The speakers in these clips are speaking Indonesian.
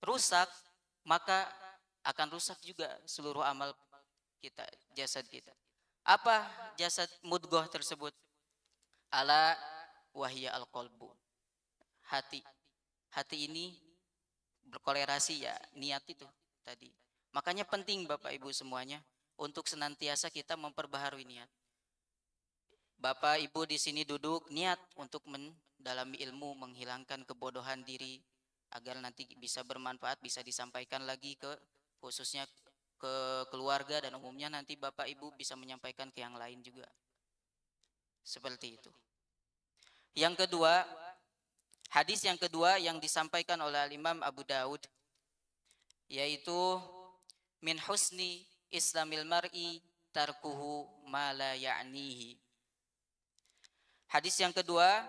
rusak, maka akan rusak juga seluruh amal kita, jasad kita. Apa jasad mudghah tersebut? Ala wahya al-qalbu. Hati. Hati ini berkolerasi ya, niat itu tadi. Makanya penting Bapak Ibu semuanya untuk senantiasa kita memperbaharui niat. Bapak Ibu di sini duduk niat untuk mendalami ilmu, menghilangkan kebodohan diri agar nanti bisa bermanfaat, bisa disampaikan lagi ke khususnya ke keluarga dan umumnya nanti Bapak Ibu bisa menyampaikan ke yang lain juga. Seperti itu. Yang kedua, hadis yang kedua yang disampaikan oleh Imam Abu Daud yaitu min husni islamil mar'i tarkuhu ma la ya'nihi. Hadis yang kedua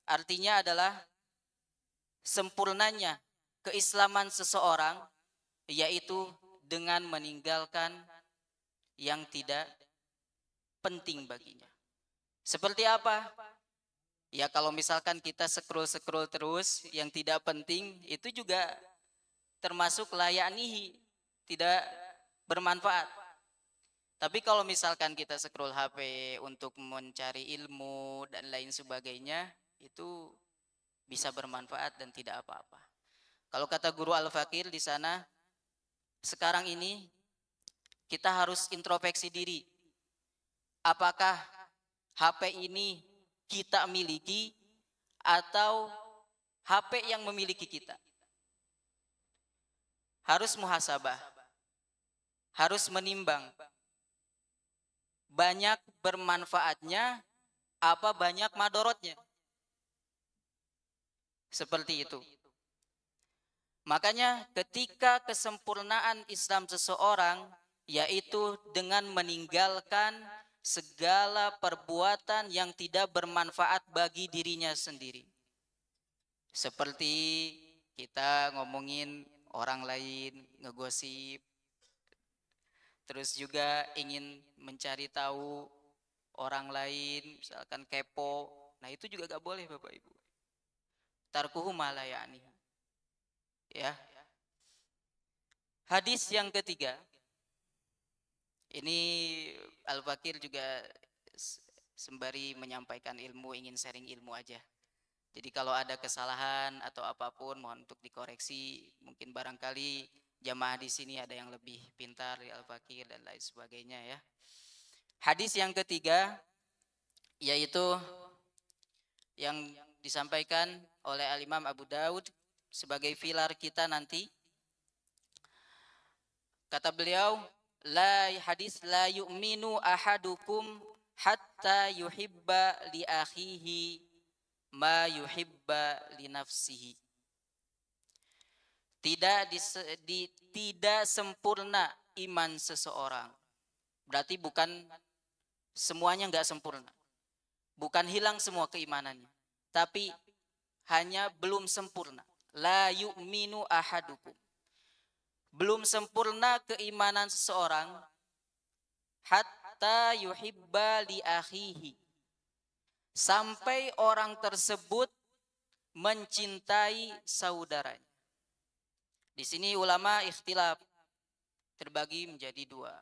artinya adalah sempurnanya keislaman seseorang yaitu dengan meninggalkan yang tidak penting baginya. Seperti apa? Ya kalau misalkan kita scroll-scroll terus yang tidak penting itu juga termasuk layanihi, tidak bermanfaat. Tapi kalau misalkan kita scroll HP untuk mencari ilmu dan lain sebagainya, itu bisa bermanfaat dan tidak apa-apa. Kalau kata guru Al-Fakir di sana, sekarang ini kita harus introspeksi diri. Apakah HP ini kita miliki atau HP yang memiliki kita? Harus muhasabah, harus menimbang banyak bermanfaatnya apa banyak madorotnya. Seperti itu. Makanya ketika kesempurnaan Islam seseorang yaitu dengan meninggalkan segala perbuatan yang tidak bermanfaat bagi dirinya sendiri. Seperti kita ngomongin orang lain, ngegosip, terus juga ingin mencari tahu orang lain, misalkan kepo. Nah itu juga gak boleh Bapak Ibu. Tarkuhu ma la ya'ni. Ya. Hadis yang ketiga. Ini Al-Fakir juga sembari menyampaikan ilmu, ingin sharing ilmu aja. Jadi kalau ada kesalahan atau apapun mohon untuk dikoreksi. Mungkin barangkali jamaah di sini ada yang lebih pintar di Al-Fakir dan lain sebagainya ya. Hadis yang ketiga yaitu yang disampaikan oleh Al-Imam Abu Daud sebagai pilar kita nanti. Kata beliau, hadis la yu'minu ahadukum hatta yuhibba li akhihi ma yuhibba li nafsihi. Tidak sempurna iman seseorang. Berarti bukan semuanya enggak sempurna. Bukan hilang semua keimanannya, tapi hanya belum sempurna. La yu'minu ahadukum. Belum sempurna keimanan seseorang hatta yuhibba li akhihi. Sampai orang tersebut mencintai saudaranya. Di sini ulama ikhtilaf terbagi menjadi dua.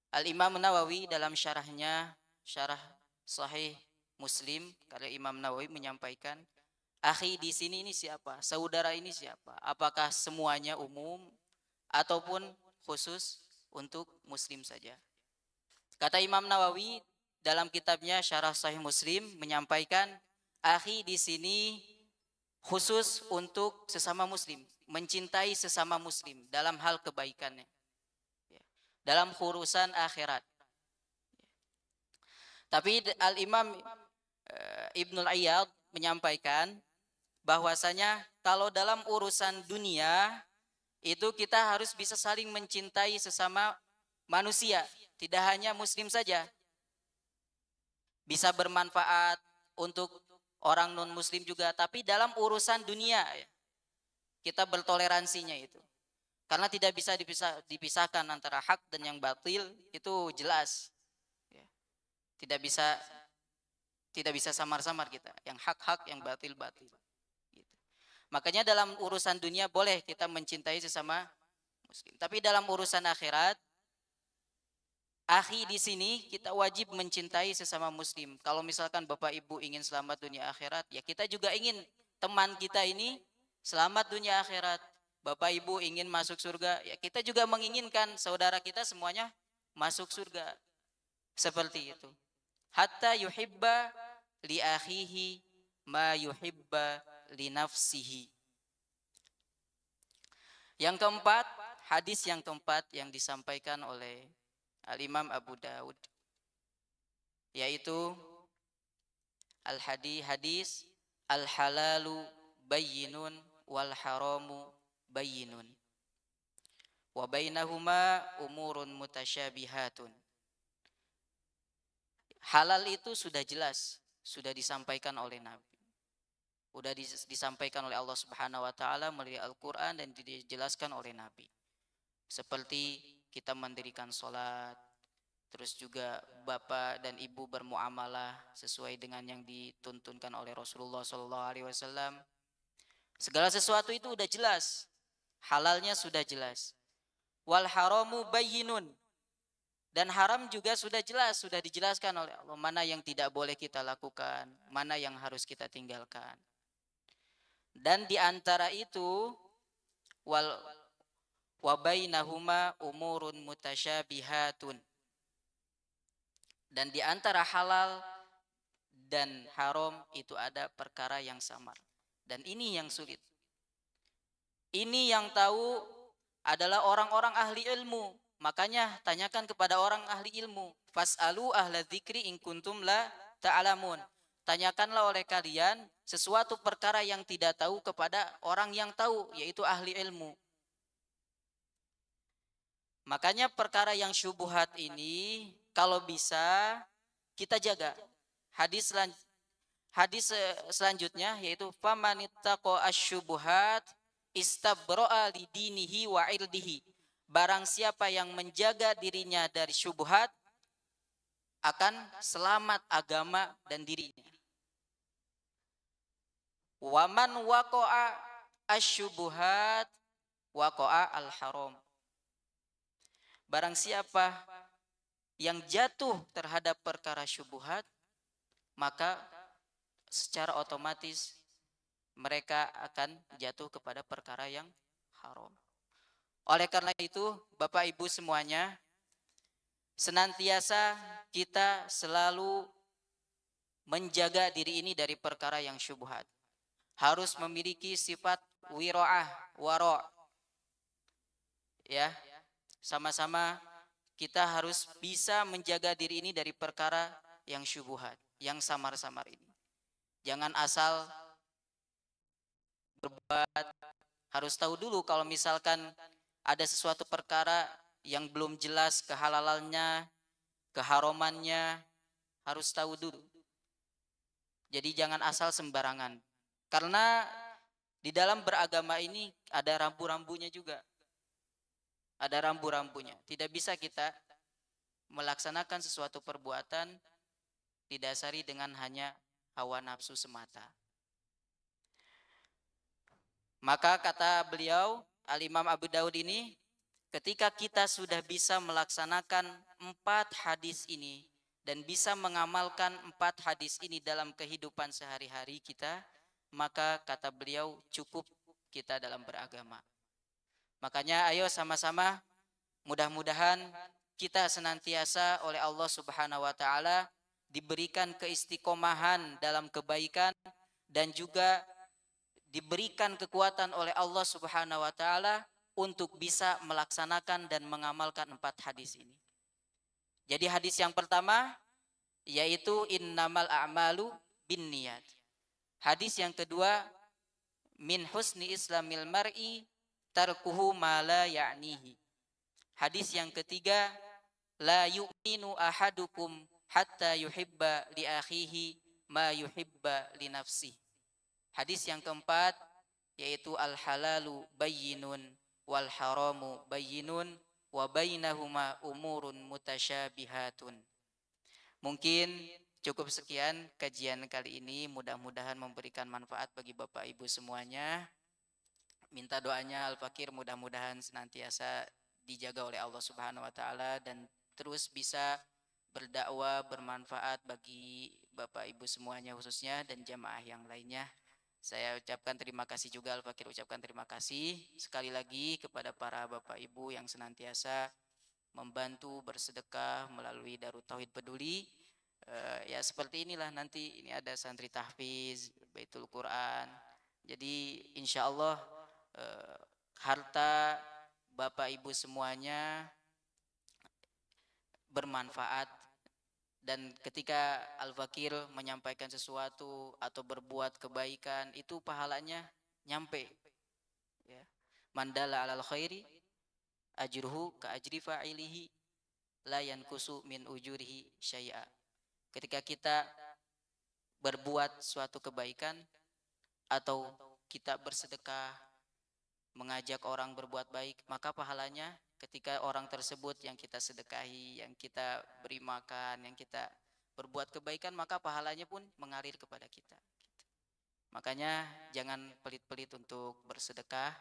Al-Imam Nawawi dalam syarahnya, syarah Sahih Muslim, karya Imam Nawawi menyampaikan, akhi di sini ini siapa? Saudara ini siapa? Apakah semuanya umum ataupun khusus untuk muslim saja? Kata Imam Nawawi dalam kitabnya Syarah Sahih Muslim menyampaikan, akhi di sini khusus untuk sesama muslim, mencintai sesama muslim dalam hal kebaikannya, dalam urusan akhirat. Tapi Al-Imam Ibnul Iyad menyampaikan bahwasanya kalau dalam urusan dunia itu kita harus bisa saling mencintai sesama manusia, tidak hanya muslim saja. Bisa bermanfaat untuk orang non muslim juga, tapi dalam urusan dunia kita bertoleransinya itu. Karena tidak bisa dipisahkan antara hak dan yang batil, itu jelas. Tidak bisa samar-samar kita, yang hak-hak, yang batil-batil. Makanya dalam urusan dunia boleh kita mencintai sesama muslim. Tapi dalam urusan akhirat, akhi di sini kita wajib mencintai sesama muslim. Kalau misalkan Bapak Ibu ingin selamat dunia akhirat, ya kita juga ingin teman kita ini selamat dunia akhirat. Bapak Ibu ingin masuk surga, ya kita juga menginginkan saudara kita semuanya masuk surga. Seperti itu. Hatta yuhibba li akhihi ma yuhibba li nafsihi. Yang keempat, hadis yang keempat yang disampaikan oleh Al-Imam Abu Daud, yaitu hadis al-halalu bayyinun wal haramu bayyinun wa bainahuma umurun mutasyabihatun. Halal itu sudah jelas, sudah disampaikan oleh Nabi. Sudah disampaikan oleh Allah Subhanahu wa taala melalui Al-Qur'an dan dijelaskan oleh Nabi. Seperti kita mendirikan sholat, terus juga bapak dan ibu bermuamalah sesuai dengan yang dituntunkan oleh Rasulullah SAW. Segala sesuatu itu udah jelas, halalnya sudah jelas. Wal haramu bayyinun, dan haram juga sudah jelas, sudah dijelaskan oleh Allah mana yang tidak boleh kita lakukan, mana yang harus kita tinggalkan. Dan di antara itu wa bainahuma umurun mutasyabihatun, dan di antara halal dan haram itu ada perkara yang samar. Dan ini yang sulit. Ini yang tahu adalah orang-orang ahli ilmu. Makanya tanyakan kepada orang ahli ilmu. Fas'alu ahla dzikri in kuntum la ta'lamun. Tanyakanlah oleh kalian sesuatu perkara yang tidak tahu kepada orang yang tahu, yaitu ahli ilmu. Makanya perkara yang syubhat ini kalau bisa kita jaga. Hadis selanjutnya yaitu famanittaqo asyubuhat istabro'a lidinihi wa irdihi. Barang siapa yang menjaga dirinya dari syubhat akan selamat agama dan dirinya. Waman waqa'a asyubuhat waqa'a al-haram. Barang siapa yang jatuh terhadap perkara syubhat, maka secara otomatis mereka akan jatuh kepada perkara yang haram. Oleh karena itu, Bapak Ibu semuanya, senantiasa kita selalu menjaga diri ini dari perkara yang syubhat. Harus memiliki sifat wira'ah, wara'. Ya, sama-sama kita harus bisa menjaga diri ini dari perkara yang syubhat, yang samar-samar ini. Jangan asal berbuat, harus tahu dulu kalau misalkan ada sesuatu perkara yang belum jelas kehalalannya, keharamannya, harus tahu dulu. Jadi jangan asal sembarangan. Karena di dalam beragama ini ada rambu-rambunya juga. Ada rambu-rambunya. Tidak bisa kita melaksanakan sesuatu perbuatan didasari dengan hanya hawa nafsu semata. Maka kata beliau, Al-Imam Abu Daud ini, ketika kita sudah bisa melaksanakan 4 hadis ini dan bisa mengamalkan 4 hadis ini dalam kehidupan sehari-hari kita, maka kata beliau cukup kita dalam beragama. Makanya ayo sama-sama mudah-mudahan kita senantiasa oleh Allah Subhanahu wa taala diberikan keistiqomahan dalam kebaikan dan juga diberikan kekuatan oleh Allah Subhanahu wa taala untuk bisa melaksanakan dan mengamalkan 4 hadis ini. Jadi hadis yang pertama yaitu innamal a'malu binniyat. Hadis yang kedua, min husni islamil mar'i tarkuhu ma la ya'nihi. Hadis yang ketiga, la yu'minu ahadukum hatta yuhibba li akhihi ma yuhibba li nafsihi. Hadis yang keempat yaitu al halalu bayyinun wal haramu bayyinun wa bainahuma umurun mutasyabihatun. Mungkin cukup sekian kajian kali ini, mudah-mudahan memberikan manfaat bagi Bapak Ibu semuanya. minta doanya Al-Fakir mudah-mudahan senantiasa dijaga oleh Allah Subhanahu wa taala dan terus bisa berdakwah bermanfaat bagi Bapak Ibu semuanya khususnya dan jamaah yang lainnya. Saya ucapkan terima kasih juga Al-Fakir ucapkan terima kasih sekali lagi kepada para Bapak Ibu yang senantiasa membantu bersedekah melalui Darut Tauhid Peduli. Ya seperti inilah nanti ini ada santri tahfiz, Baitul Quran. Jadi insya Allah harta Bapak Ibu semuanya bermanfaat dan ketika Al-Fakir menyampaikan sesuatu atau berbuat kebaikan itu pahalanya nyampe ya. Mandala alal khairi ajruhu ka ajri fa'ilihi la yankusu min ujurihi syai'a. Ketika kita berbuat suatu kebaikan atau kita bersedekah mengajak orang berbuat baik, maka pahalanya ketika orang tersebut yang kita sedekahi, yang kita beri makan, yang kita berbuat kebaikan, maka pahalanya pun mengalir kepada kita. Makanya jangan pelit-pelit untuk bersedekah.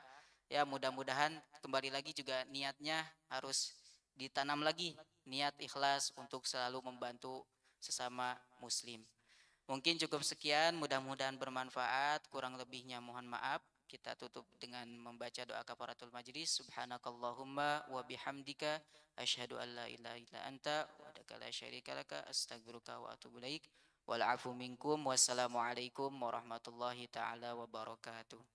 Ya mudah-mudahan kembali lagi juga niatnya harus ditanam lagi. Niat ikhlas untuk selalu membantu sesama muslim. Mungkin cukup sekian, mudah-mudahan bermanfaat. Kurang lebihnya mohon maaf. Kita tutup dengan membaca doa kafaratul majlis. Subhanakallahumma wa bihamdika asyhadu an la ilaha illa anta wa la syarika laka astaghfiruka wa atubu ilaik. Wal afu minkum wassalamualaikum warahmatullahi taala wabarakatuh.